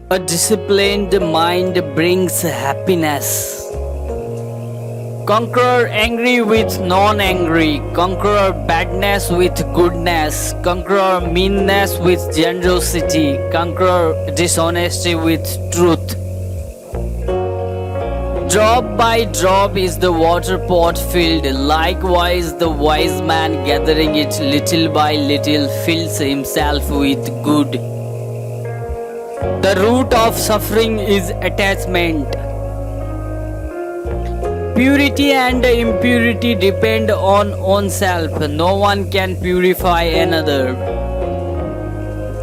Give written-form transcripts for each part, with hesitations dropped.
A disciplined mind brings happiness. Conquer angry with non-angry. Conquer badness with goodness. Conquer meanness with generosity. Conquer dishonesty with truth. Drop by drop is the water pot filled. Likewise, the wise man gathering it little by little fills himself with good. The root of suffering is attachment. Purity and impurity depend on oneself. No one can purify another.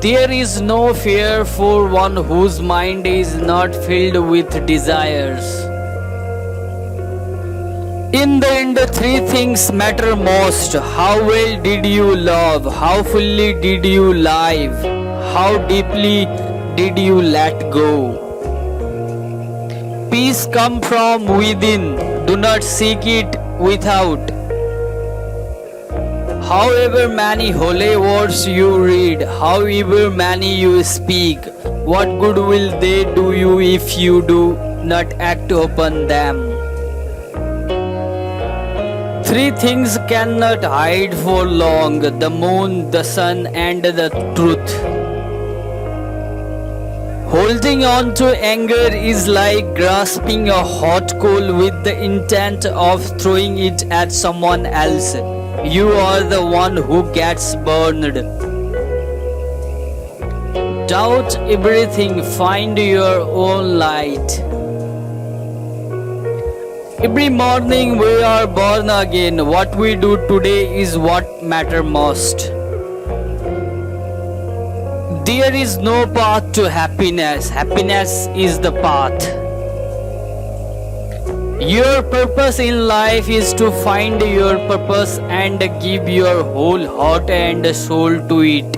There is no fear for one whose mind is not filled with desires. In the end, three things matter most. How well did you love? How fully did you live? How deeply did you let go? Peace comes from within. Do not seek it without. However many holy words you read, however many you speak, what good will they do you if you do not act upon them? Three things cannot hide for long: the moon, the sun, and the truth. Holding on to anger is like grasping a hot coal with the intent of throwing it at someone else. You are the one who gets burned. Doubt everything, find your own light. Every morning we are born again. What we do today is what matters most. There is no path to happiness. Happiness is the path. Your purpose in life is to find your purpose and give your whole heart and soul to it.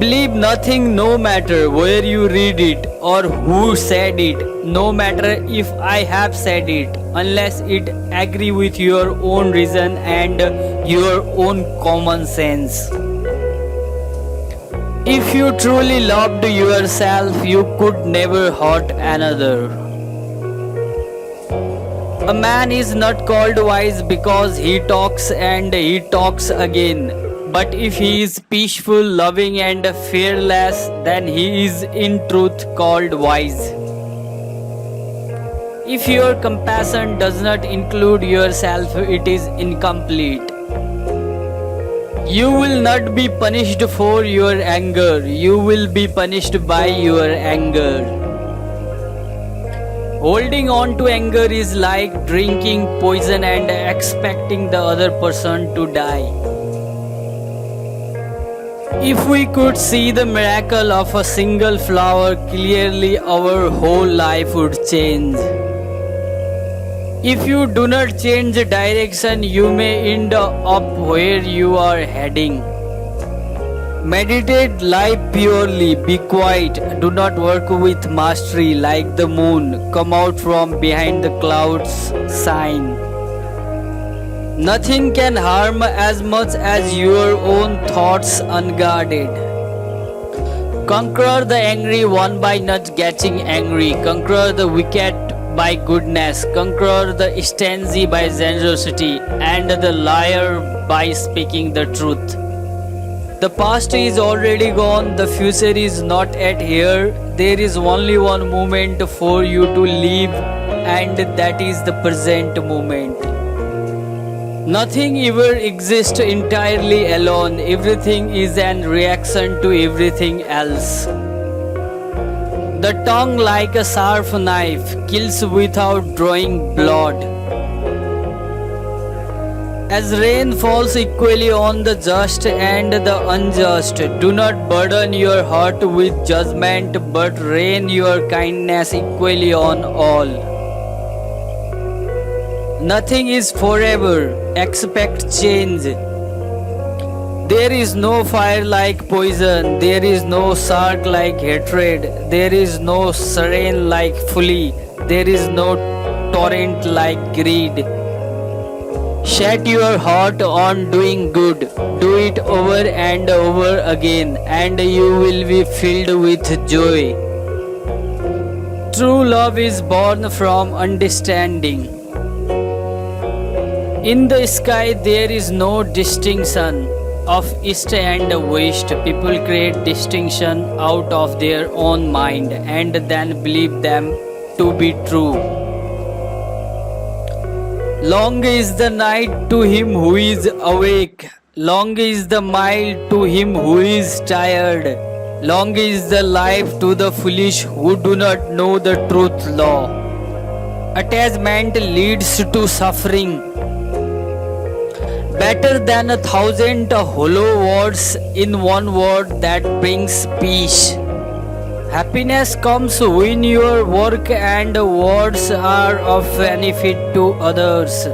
Believe nothing, no matter where you read it or who said it, no matter if I have said it, unless it agree with your own reason and your own common sense. If you truly loved yourself, you could never hurt another. A man is not called wise because he talks and he talks again. But if he is peaceful, loving and fearless, then he is in truth called wise. If your compassion does not include yourself, it is incomplete. You will not be punished for your anger. You will be punished by your anger. Holding on to anger is like drinking poison and expecting the other person to die. If we could see the miracle of a single flower clearly, our whole life would change. If you do not change direction, you may end up where you are heading. Meditate life purely, be quiet, do not work with mastery like the moon, come out from behind the clouds, shine. Nothing can harm as much as your own thoughts unguarded. Conquer the angry one by not getting angry, conquer the wicked by goodness, conquer the stingy by generosity, and the liar by speaking the truth. The past is already gone, the future is not yet here. There is only one moment for you to live, and that is the present moment. Nothing ever exists entirely alone. Everything is an reaction to everything else. The tongue, like a sharp knife, kills without drawing blood. As rain falls equally on the just and the unjust, do not burden your heart with judgment, but rain your kindness equally on all. Nothing is forever. Expect change. There is no fire like poison. There is no shark like hatred. There is no serene like folly. There is no torrent like greed. Set your heart on doing good. Do it over and over again, and you will be filled with joy. True love is born from understanding. In the sky, there is no distinction of east and west. People create distinction out of their own mind and then believe them to be true. Long is the night to him who is awake. Long is the mile to him who is tired. Long is the life to the foolish who do not know the truth law. Attachment leads to suffering. Better than 1,000 hollow words in one word that brings peace. Happiness comes when your work and words are of benefit to others.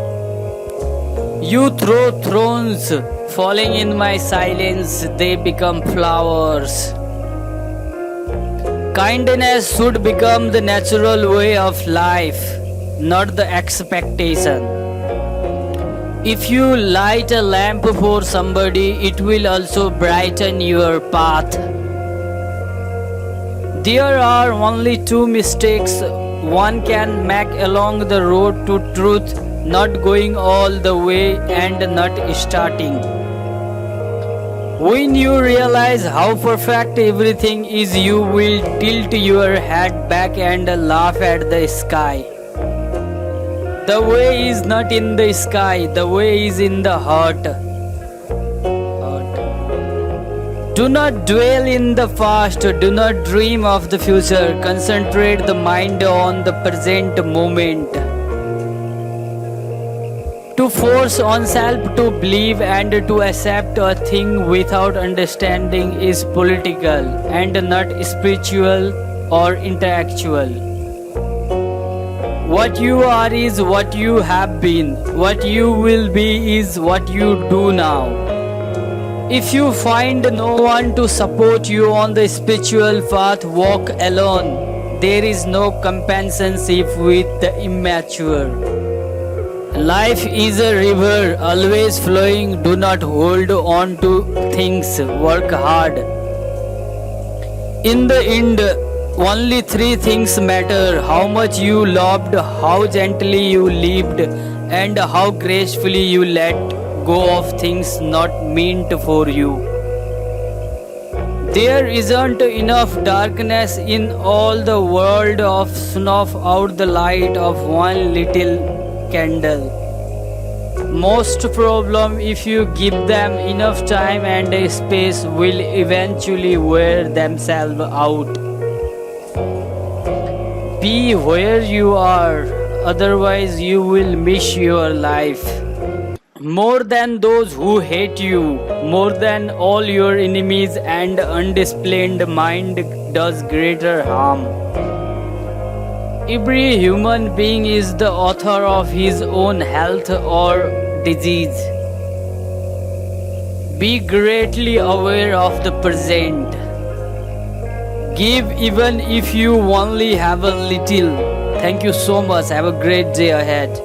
You throw thrones, falling in my silence, they become flowers. Kindness should become the natural way of life, not the expectation. If you light a lamp for somebody, it will also brighten your path. There are only two mistakes one can make along the road to truth: not going all the way and not starting. When you realize how perfect everything is, you will tilt your head back and laugh at the sky. The way is not in the sky, the way is in the heart. Do not dwell in the past, do not dream of the future. Concentrate the mind on the present moment. To force oneself to believe and to accept a thing without understanding is political and not spiritual or intellectual. What you are is what you have been. What you will be is what you do now. If you find no one to support you on the spiritual path, walk alone. There is no companionship with the immature. Life is a river, always flowing. Do not hold on to things. Work hard. In the end, only three things matter: how much you loved, how gently you lived, and how gracefully you let go of things not meant for you. There isn't enough darkness in all the world to snuff out the light of one little candle. Most problems, if you give them enough time and space, will eventually wear themselves out. Be where you are, otherwise you will miss your life. More than those who hate you, more than all your enemies, and undisciplined mind does greater harm. Every human being is the author of his own health or disease. Be greatly aware of the present. Give even if you only have a little. Thank you so much. Have a great day ahead.